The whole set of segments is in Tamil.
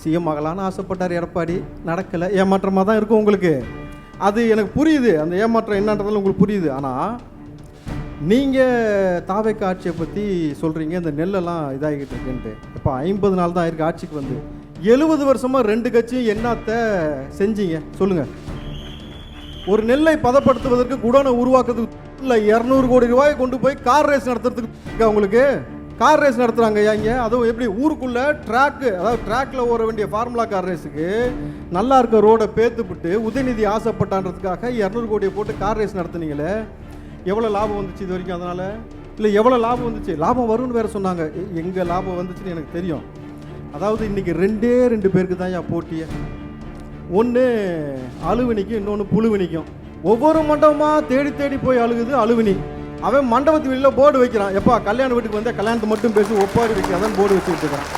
சிஎம் ஆகலான்னு ஆசைப்பட்டார் எடப்பாடி, நடக்கலை. ஏமாற்றமாக தான் இருக்கும் உங்களுக்கு, அது எனக்கு புரியுது. அந்த ஏமாற்றம் என்னன்றதுல உங்களுக்கு புரியுது. ஆனால் நீங்கள் தாவேக்கா ஆட்சியை பற்றி சொல்கிறீங்க, இந்த நெல்லெல்லாம் இதாகிக்கிட்டு இருக்குன்ட்டு. இப்போ 50 நாள் தான் இருக்குது ஆட்சிக்கு வந்து. 70 வருஷமாக 2 கட்சியும் என்னத்தை செஞ்சீங்க சொல்லுங்கள்? ஒரு நெல்லை பதப்படுத்துவதற்கு குடோனை உருவாக்குறதுக்கு இல்லை 200 கோடி ரூபாயை கொண்டு போய் கார் ரேஸ் நடத்துறதுக்கு அவங்களுக்கு கார் ரேஸ் நடத்துகிறாங்க. இங்கே அதுவும் எப்படி ஊருக்குள்ளே ட்ராக்கு, அதாவது ட்ராக்கில் ஓட வேண்டிய ஃபார்முலா கார் ரேஸுக்கு நல்லா இருக்க ரோடை பேத்துப்பிட்டு உதயநிதி ஆசைப்பட்டான்றதுக்காக 200 கோடியை போட்டு கார் ரேஸ் நடத்துனீங்களே, எவ்வளோ லாபம் வந்துச்சு இது வரைக்கும்? அதனால் இல்லை எவ்வளோ லாபம் வந்துச்சு? லாபம் வரும்னு வேறு சொன்னாங்க. எங்கே லாபம் வந்துச்சுன்னு எனக்கு தெரியும். அதாவது இன்றைக்கி 2 பேருக்கு தான் போட்டியே. ஒன்று அழுவினிக்கும், இன்னொன்று புழுவினிக்கும். ஒவ்வொரு மண்டபமாக தேடி தேடி போய் அழுகுது அழுவினி. அவன் மண்டபத்து வெளியில் போர்டு வைக்கிறான், எப்பா கல்யாண வீட்டுக்கு வந்தால் கல்யாணத்தை மட்டும் பேசி ஒப்பாரி வைக்கிறாதான் போர்டு வச்சுக்கிட்டு இருக்கான்.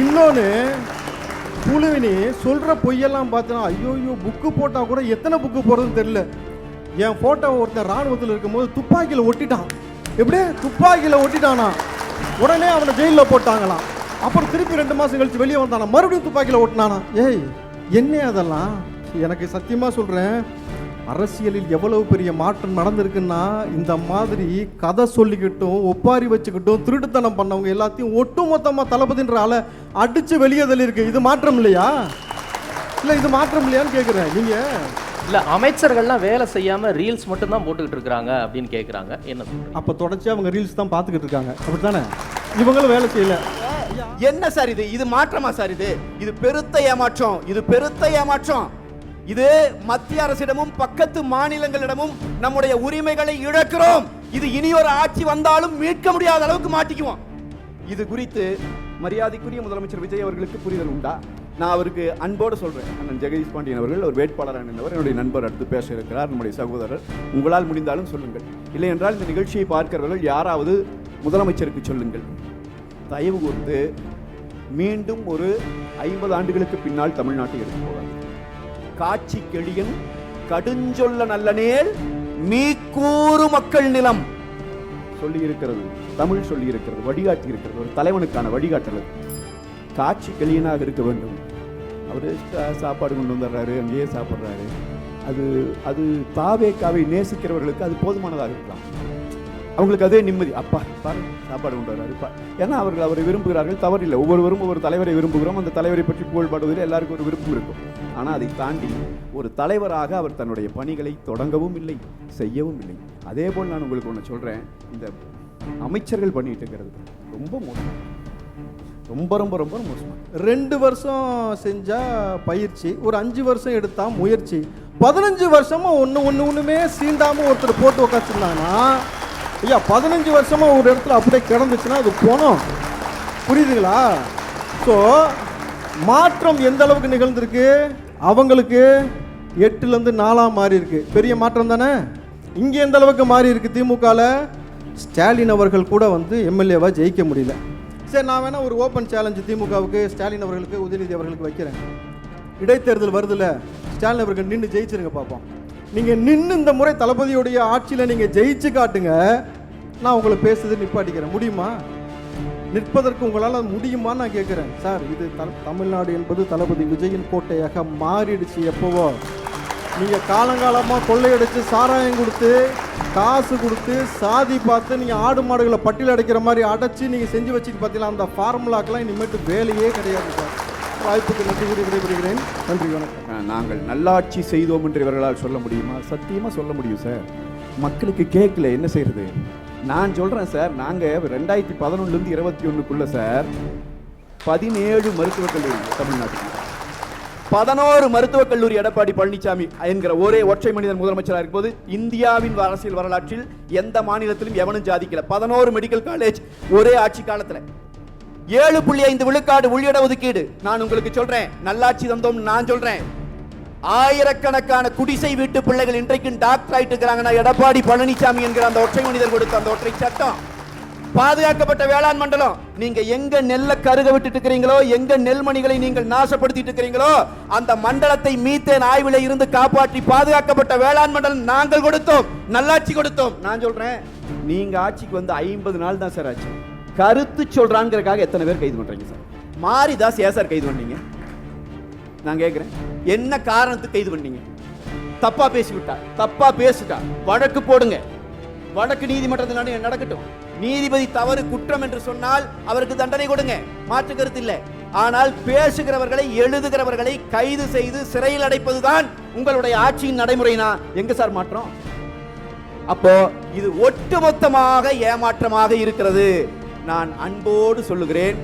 இன்னொன்று புழுவினி சொல்கிற பொய்யெல்லாம் பார்த்தோன்னா ஐயோ புக்கு போட்டால் கூட எத்தனை புக்கு போடுறதுன்னு தெரியல. என் ஃபோட்டோ ஒருத்தன் இராணுவத்தில் இருக்கும்போது துப்பாக்கியில் ஒட்டிட்டான். எப்படியே துப்பாக்கியில் ஒட்டிட்டானா, உடனே அவனை ஜெயிலில் போட்டாங்களாம். அப்புறம் திருப்பி 2 மாதம் கழித்து வெளியே வந்தானா, மறுபடியும் துப்பாக்கியில் ஒட்டினானா. ஏய் என்ன அதெல்லாம்? எனக்கு சத்தியமாக சொல்கிறேன், அரசியலில் எவ்வளவு பெரிய மாற்றம் நடந்திருக்குன்னா, இந்த மாதிரி கதை சொல்லிக்கிட்டும் ஒப்பாரி வச்சுக்கிட்டும் திருட்டுத்தனம் பண்ணவங்க எல்லாத்தையும் ஒட்டு மொத்தமாக தளபதின்ற ஆளை அடித்து வெளியே தள்ளியிருக்கு. இது மாற்றம் இல்லையா? இல்லை இது மாற்றம் இல்லையான்னு கேட்குறேன். நீங்கள் இல்லை அமைச்சர்கள்லாம் வேலை செய்யாமல் ரீல்ஸ் மட்டும் தான் போட்டுக்கிட்டு இருக்கிறாங்க அப்படின்னு கேட்குறாங்க, என்ன சொல்கிறீங்க? அப்போ தொடர்ச்சி அவங்க ரீல்ஸ் தான் பார்த்துக்கிட்டு இருக்காங்க, அப்படி தானே? இவங்களும் வேலை செய்யல. என்ன சார் இது? இது மாற்றமா சார்? இது பெருத்த ஏமாற்றம். இது பெருத்த ஏமாற்றம். இது மத்திய அரசிடமும் பக்கத்து மாநிலங்களிடமும் நம்முடைய உரிமைகளை இழக்கிறோம். இது இனி ஒரு ஆட்சி வந்தாலும் மீட்க முடியாத அளவுக்கு மாட்டிக்குவோம். இது குறித்து மரியாதைக்குரிய முதலமைச்சர் விஜய் அவர்களுக்கு புரிதல் உண்டா? நான் அவருக்கு அன்போடு சொல்றேன். அண்ணன் ஜெகதீஷ் பாண்டியன் அவர்கள் ஒரு வேட்பாளர் அணிந்தவர், என்னுடைய நண்பர், அடுத்து பேச இருக்கிறார், நம்முடைய சகோதரர். உங்களால் முடிந்தாலும் சொல்லுங்கள், இல்லை என்றால் இந்த நிகழ்ச்சியை பார்க்கிறவர்கள் யாராவது முதலமைச்சருக்கு சொல்லுங்கள், தயவு கூர்ந்து மீண்டும் ஒரு 50 ஆண்டுகளுக்கு பின்னால் தமிழ்நாட்டை எடுத்து போவார். காட்சி கெளியன் கடுஞ்சொல்ல நல்லனேல் மீக்கூறு மக்கள் நிலம் சொல்லி இருக்கிறது, தமிழ் சொல்லி இருக்கிறது, வழிகாட்டி இருக்கிறது. ஒரு தலைவனுக்கான வழிகாட்டல் காட்சி கெளியனாக இருக்க வேண்டும். அவர் சாப்பாடு கொண்டு வந்துடுறாரு, அங்கேயே சாப்பிட்றாரு. அது தாவேக்காவை நேசிக்கிறவர்களுக்கு அது போதுமானதாக இருக்கலாம். அவங்களுக்கு அதே நிம்மதி. அப்பா பாரு சாப்பாடு கொண்டு வர்றாரு, ஏன்னா அவர்கள் அவரை விரும்புகிறார்கள், தவறில்லை. ஒவ்வொருவரும் ஒவ்வொரு தலைவரை விரும்புகிறோம். அந்த தலைவரை பற்றி புகழ்பாடுவதில் எல்லாருக்கும் ஒரு விருப்பம் இருக்கும். ஆனால் அதை தாண்டி ஒரு தலைவராக அவர் தன்னுடைய பணிகளை தொடங்கவும் இல்லை, செய்யவும் இல்லை. அதே போல் நான் உங்களுக்கு ஒன்று சொல்கிறேன், இந்த அமைச்சர்கள் பண்ணிட்டு இருக்கிறது ரொம்ப மோசம், ரொம்ப ரொம்ப ரொம்ப மோசம். 2 வருஷம் செஞ்சால் பயிற்சி, ஒரு 5 வருஷம் எடுத்தால் முயற்சி, 15 வருஷமாக ஒன்றுமே சீண்டாமல் ஒருத்தர் போட்டு உக்காச்சிருந்தாங்கன்னா, ஐயா 15 வருஷமாக ஒரு இடத்துல அப்படியே கிடந்துச்சுன்னா அது போனோம். புரியுதுங்களா? ஸோ மாற்றம் எந்த அளவுக்கு நிகழ்ந்திருக்கு? அவங்களுக்கு 8லேருந்து 4 மாறி இருக்கு. பெரிய மாற்றம் தானே. இங்கே எந்த அளவுக்கு மாறி இருக்கு? திமுகவில் ஸ்டாலின் அவர்கள் கூட எம்எல்ஏவாக ஜெயிக்க முடியல. சரி, நான் வேணா ஒரு ஓப்பன் சேலஞ்சு திமுகவுக்கு, ஸ்டாலின் அவர்களுக்கு, உதயநிதி அவர்களுக்கு வைக்கிறேன். இடைத்தேர்தல் வருதுல்ல, ஸ்டாலின் அவர்கள் நின்று ஜெயிச்சிருங்க பார்ப்போம். நீங்கள் நின்று இந்த முறை தளபதியுடைய ஆட்சியில் நீங்கள் ஜெயிச்சு காட்டுங்க, நான் உங்களை பேசுறது நிப்பாட்டிக்கிறேன். முடியுமா? நிற்பதற்கு உங்களால் முடியுமான்னு நான் கேட்குறேன். சார், இது தமிழ்நாடு என்பது தளபதி விஜயின் கோட்டையாக மாறிடுச்சு. எப்போவோ நீங்கள் காலங்காலமாக கொள்ளையடிச்சு சாராயம் கொடுத்து காசு கொடுத்து சாதி பார்த்து நீங்கள் ஆடு மாடுகளை பட்டியல் அடைக்கிற மாதிரி அடைச்சி நீங்கள் செஞ்சு வச்சுட்டு பார்த்தீங்களா, அந்த ஃபார்முலாக்கெல்லாம் இனிமேட்டு வேலையே கிடையாது சார். வாய்ப்புக்கு நன்றி கூறி விடைபெறுகிறேன். நன்றி, வணக்கம். நாங்கள் நல்லாட்சி செய்தோம் என்று இவர்களால் சொல்ல முடியுமா? சத்தியமாக சொல்ல முடியும் சார். மக்களுக்கு கேட்கல, என்ன செய்யறது? நான் சொல்கிறேன் சார், நாங்கள் 2011லேருந்து 21க்குள்ளே சார் 17 மருத்துவக் கல்லூரி தமிழ்நாட்டில், 11 மருத்துவக் கல்லூரி எடப்பாடி பழனிசாமி என்கிற ஒரே ஒற்றை மனிதன் முதலமைச்சராக இருக்கும்போது இந்தியாவின் அரசியல் வரலாற்றில் எந்த மாநிலத்திலும் எவனும் சாதிக்கல. 11 மெடிக்கல் காலேஜ் ஒரே ஆட்சி காலத்தில். 7.5 விழுக்காடு உள்இட ஒதுக்கீடு. நான் உங்களுக்கு சொல்றேன், நல்லாட்சி தந்தோம். நான் சொல்றேன், ஆயிரக்கணக்கான குடிசை வீட்டு பிள்ளைகள் இன்றைக்கு டாக்டர் ஆயிட்டு இருக்கிறாங்கன்னா எடப்பாடி பழனிசாமி என்கிற அந்த ஒற்றை மனிதர் கொடுத்த அந்த ஒற்றை சட்டம். பாதுகாக்கப்பட்ட வேளாண் மண்டலம். நீங்க எங்க நெல்லை கருக விட்டுட்டு இருக்கிறீங்களோ, எங்க நெல்மணிகளை நீங்கள் நாசப்படுத்திட்டு இருக்கிறீங்களோ, அந்த மண்டலத்தை மீத்தேன் ஆய்வில் இருந்து காப்பாற்றி பாதுகாக்கப்பட்ட வேளாண் மண்டலம் நாங்கள் கொடுத்தோம், நல்லாட்சி கொடுத்தோம். நான் சொல்றேன், நீங்க ஆட்சிக்கு 50 நாள் தான் சார் ஆச்சு. கருத்து சொல்றாங்கிறதுக்காக எத்தனை பேர் கைது பண்றீங்க சார்? மாரிதாஸ் ஏன் சார் கைது பண்ணீங்க? நான் கேட்கிறேன், என்ன காரணத்துக்கு கைது பண்ணீங்க? தப்பா பேசிவிட்டா, தப்பா பேசிட்டா வழக்கு போடுங்க, வழக்கு நீதிமன்றத்தில் நடக்கட்டும். நீதிபதி தவறு குற்றம் என்று சொன்னால் அவருக்கு தண்டனை கொடுங்க, மாற்று கருத்து இல்லை. ஆனால் பேசுகிறவர்களை, எழுதுகிறவர்களை கைது செய்து சிறையில் அடைப்பதுதான் உங்களுடைய ஆட்சியின் நடைமுறைனா எங்க சார் மாற்றம்? அப்போ இது ஒட்டுமொத்தமாக ஏமாற்றமாக இருக்கிறது. நான் அன்போடு சொல்லுகிறேன்,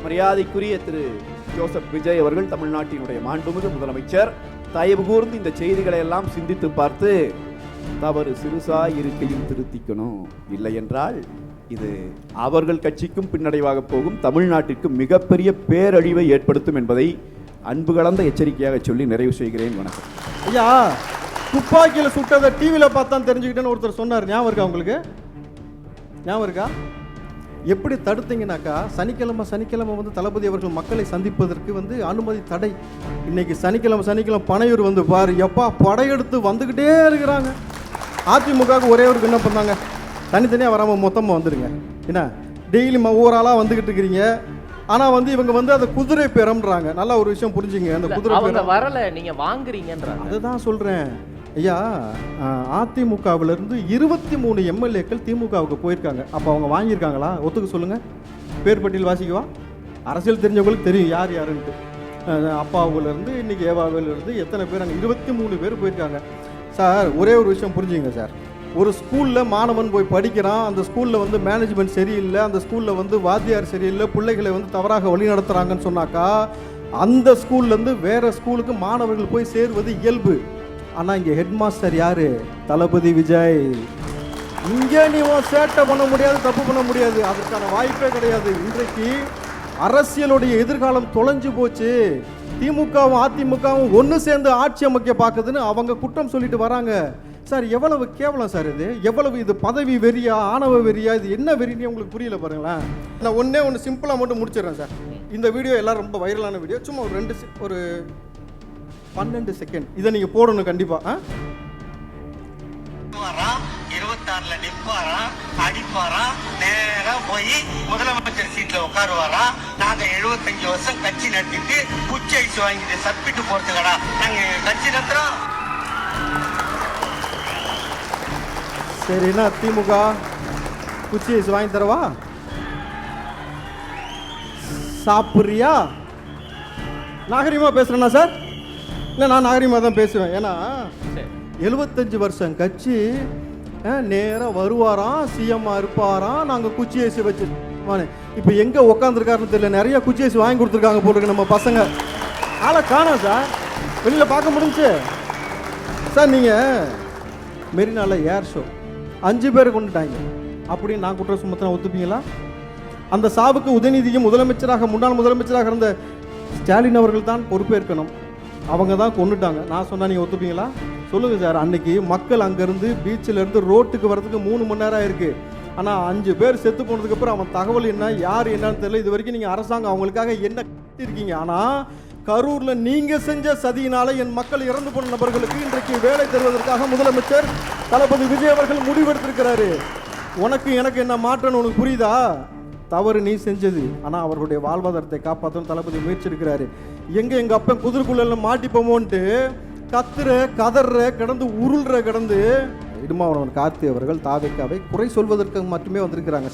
மரியாதைக்குரிய திரு ஜோசப் விஜய் அவர்கள், தமிழ்நாட்டினுடைய மாண்புமிகு முதலமைச்சர், தயவு கூர்ந்து இந்த செய்திகளை எல்லாம் சிந்தித்து பார்த்து தவறு சிறுசாய் இருக்கையும் திருத்திக்கணும். இல்லை என்றால் இது அவர்கள் கட்சிக்கும் பின்னடைவாக போகும், தமிழ்நாட்டிற்கு மிகப்பெரிய பேரழிவை ஏற்படுத்தும் என்பதை அன்பு கலந்த எச்சரிக்கையாக சொல்லி நிறைவு செய்கிறேன். வணக்கம். ஐயா, துப்பாக்கியில் சுட்டதை டிவியில் பார்த்தா தெரிஞ்சுக்கிட்டேன்னு ஒருத்தர் சொன்னார், ஞாபகம் இருக்கா உங்களுக்கு? ஞாபகம் இருக்கா? எப்படி தடுத்தீங்கன்னாக்கா, சனிக்கிழமை வந்து தளபதி அவர்கள் மக்களை சந்திப்பதற்கு வந்து அனுமதி தடை. இன்னைக்கு சனிக்கிழமை பனையூர் வந்து பாரு, எப்பா படையெடுத்து வந்துக்கிட்டே இருக்கிறாங்க. அதிமுகவுக்கு ஒரே ஒரு விண்ணப்பம் தாங்க, தனித்தனியாக வராமல் மொத்தமாக வந்துடுங்க. என்ன டெய்லி ஒவ்வொரு ஆளாக வந்துக்கிட்டு இருக்கிறீங்க. ஆனால் வந்து இவங்க வந்து அதை குதிரை பேரம்ன்றாங்க. நல்ல ஒரு விஷயம் புரிஞ்சுங்க, அந்த குதிரை பேரம் வரல, நீங்க வாங்குறீங்கன்றாங்க. அதுதான் சொல்கிறேன் ஐயா. அதிமுகவிலிருந்து 23 எம்எல்ஏக்கள் திமுகவுக்கு போயிருக்காங்க. அப்போ அவங்க வாங்கியிருக்காங்களா? ஒத்துக்க சொல்லுங்க, பேர் பட்டியல் வாசிக்குவா. அரசியல் தெரிஞ்சவங்களுக்கு தெரியும் யார் யாருன்ட்டு. அப்பாவுலேருந்து இன்னைக்கு ஏவாவிலிருந்து எத்தனை பேர், அங்கே 23 பேர் போயிருக்காங்க. சார், ஒரே ஒரு விஷயம் புரிஞ்சுங்க சார். ஒரு ஸ்கூலில் மாணவன் போய் படிக்கிறான், அந்த ஸ்கூலில் வந்து மேனேஜ்மெண்ட் சரியில்லை, அந்த ஸ்கூலில் வந்து வாத்தியார் சரியில்லை, பிள்ளைகளை வந்து தவறாக வழி நடத்துகிறாங்கன்னு சொன்னாக்கா அந்த ஸ்கூல்லேருந்து வேறு ஸ்கூலுக்கு மாணவர்கள் போய் சேருவது இயல்பு. ஆனால் இங்கே ஹெட் மாஸ்டர் யார்? தளபதி விஜய். இங்கே நீ சேட்டை பண்ண முடியாது, தப்பு பண்ண முடியாது, அதற்கான வாய்ப்பே கிடையாது. இன்றைக்கு அரசியலுடைய எதிர்காலம் தொலைஞ்சு போச்சு. திமுகவும் அதிமுகவும் ஒன்று சேர்ந்து ஆட்சி அமைக்க பார்க்குதுன்னு அவங்க குற்றம் சொல்லிட்டு வராங்க. சார், எவ்வளவு கேவலம் சார் இது! எவ்வளவு இது பதவி வெறியா, ஆணவ வெறியா, இது என்ன வெறின்னு உங்களுக்கு புரியல பாருங்களேன். நான் ஒன்று சிம்பிளாக மட்டும் முடிச்சிடுறேன் சார். இந்த வீடியோ எல்லாம் ரொம்ப வைரலான வீடியோ, சும்மா ஒரு 12 செகண்ட் இதை நீங்கள் போடணும் கண்டிப்பாக. 26ல நிப்பாரா, அடிப்பாரா, நேரா போய் முதலமைச்சர் சீட்ல உட்காருவாரா. நாங்க 75 வருஷம் கட்சி நடத்திட்டு குச்சி ஐஸ் வாங்கிட்டு சப்பிட்டு போறதுக்கடா நாங்க கட்சி நடத்துறோம். சரிண்ணா, திமுக குச்சி ஐஸ் வாங்கி தரவா? சாப்பிட்றியா? நாகரிகமாக பேசுகிறேன்னா சார்? இல்லை, நான் நாகரிகமாக தான் பேசுவேன். ஏன்னா 75 வருஷம் கட்சி நேராக வருவாராம், சிஎம்மாக இருப்பாராம், நாங்கள் குச்சி ஐசி வச்சு. இப்போ எங்கே உக்காந்துருக்காருன்னு தெரியல, நிறைய குச்சி ஐசி வாங்கி கொடுத்துருக்காங்க போட்டுருக்கு நம்ம பசங்க. ஆளை காணோம் சார், வெளியில் பார்க்க முடிஞ்சு. சார், நீங்கள் மெரினாவில் ஏர் ஷோ 5 பேர் கொண்டுட்டாங்க அப்படின்னு நான் குற்றம் சுமத்தினா ஒத்துப்பீங்களா? அந்த சாவுக்கு உதயநிதியும் முன்னாள் முதலமைச்சராக இருந்த ஸ்டாலின் அவர்கள் தான் பொறுப்பேற்கணும். அவங்க தான் கொண்டுட்டாங்க. நான் சொன்னா நீங்கள் ஒத்துப்பீங்களா? சொல்லுங்கள் சார். அன்னைக்கு மக்கள் அங்கேருந்து பீச்சிலேருந்து ரோட்டுக்கு வரதுக்கு 3 மணி நேரம் இருக்குது. ஆனால் 5 பேர் செத்து போனதுக்கப்புறம் அவன் தகவல் என்ன, யார் என்னன்னு தெரியல. இது வரைக்கும் நீங்கள் அரசாங்கம் அவங்களுக்காக என்ன இருக்கீங்க? ஆனால் கரூரில் நீங்கள் செஞ்ச சதியினால என் மக்கள் இறந்து போன நபர்களுக்கு இன்றைக்கு வேலை தருவதற்காக முதலமைச்சர் தளபதி விஜய் அவர்கள் முடிவெடுத்திருக்கிறாரு. உனக்கு எனக்கு என்ன மாற்றம்னு உனக்கு புரியுதா? தவறு நீ செஞ்சது. ஆனால் அவர்களுடைய வாழ்வாதாரத்தை காப்பாற்றணும் தளபதி முயற்சி இருக்கிறாரு. எங்கள் அப்பன் குதிரைக்குள்ள மாட்டிப்போமோன்ட்டு கதற கிடந்து உருள்ற கிடந்து இடுமாவனவன் கார்த்தி அவர்கள் தாவேக்காவை குறை சொல்வதற்கு மட்டுமே வந்திருக்கிறாங்க.